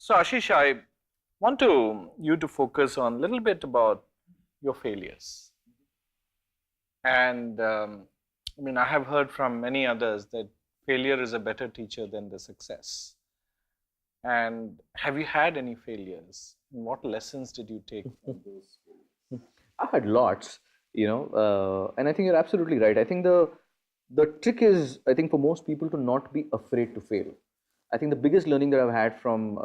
So Ashish, I want you to focus on a little bit about your failures. And I mean, I have heard from many others that failure is a better teacher than the success. And have you had any failures? And what lessons did you take from those failures? I've had lots, and I think you're absolutely right. I think the trick is, I think, for most people to not be afraid to fail. I think the biggest learning that I've had from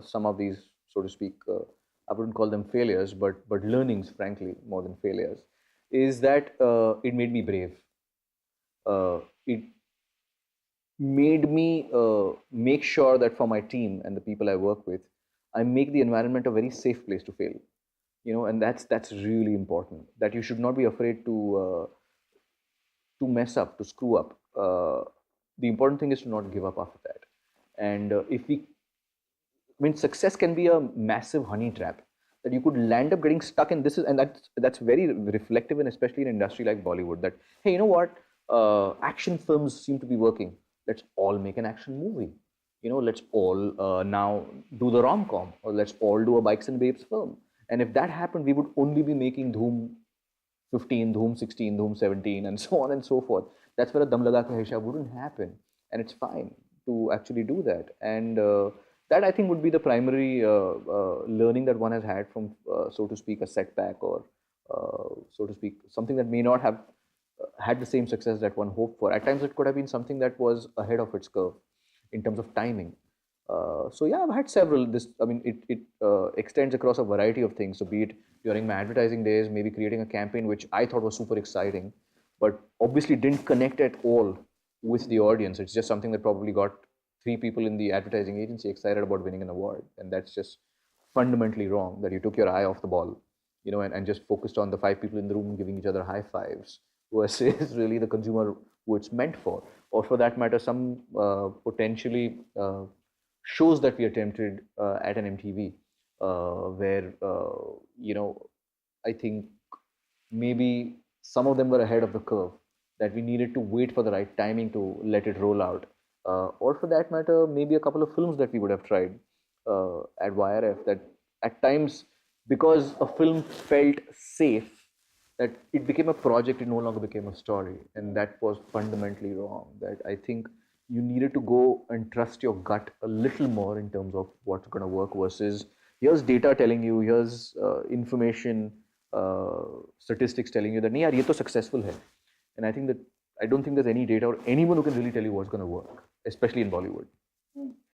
some of these, so to speak, I wouldn't call them failures, but learnings, frankly, more than failures, is that it made me brave. It made me make sure that for my team and the people I work with, I make the environment a very safe place to fail. And that's really important. That you should not be afraid to mess up, to screw up. The important thing is to not give up after that. And if we I mean, success can be a massive honey trap that you could land up getting stuck in. This is, and that's very reflective, and especially in an industry like Bollywood. That, hey, you know what? Action films seem to be working. Let's all make an action movie. Let's all now do the rom com, or let's all do a bikes and babes film. And if that happened, we would only be making Dhoom 15, Dhoom 16, Dhoom 17, and so on and so forth. That's where a Dam Laga Ke Haisha wouldn't happen. And it's fine to actually do that. And that, I think, would be the primary learning that one has had from, so to speak, a setback, or, so to speak, something that may not have had the same success that one hoped for. At times, it could have been something that was ahead of its curve in terms of timing. So yeah, I've had several. I mean, it extends across a variety of things. So be it during my advertising days, maybe creating a campaign which I thought was super exciting, but obviously didn't connect at all with the audience. It's just something that probably got three people in the advertising agency excited about winning an award, and that's just fundamentally wrong. That you took your eye off the ball, and just focused on the five people in the room giving each other high fives versus really the consumer who it's meant for, or for that matter, some potentially shows that we attempted at an MTV, where I think maybe some of them were ahead of the curve, that we needed to wait for the right timing to let it roll out, or for that matter, maybe a couple of films that we would have tried at YRF, that at times, because a film felt safe, that it became a project, it no longer became a story. And that was fundamentally wrong. That I think you needed to go and trust your gut a little more in terms of what's going to work, versus here's data telling you, here's information, statistics telling you that nahi yaar, ye to successful hai. And I think that I don't think there's any data or anyone who can really tell you what's going to work, especially in Bollywood.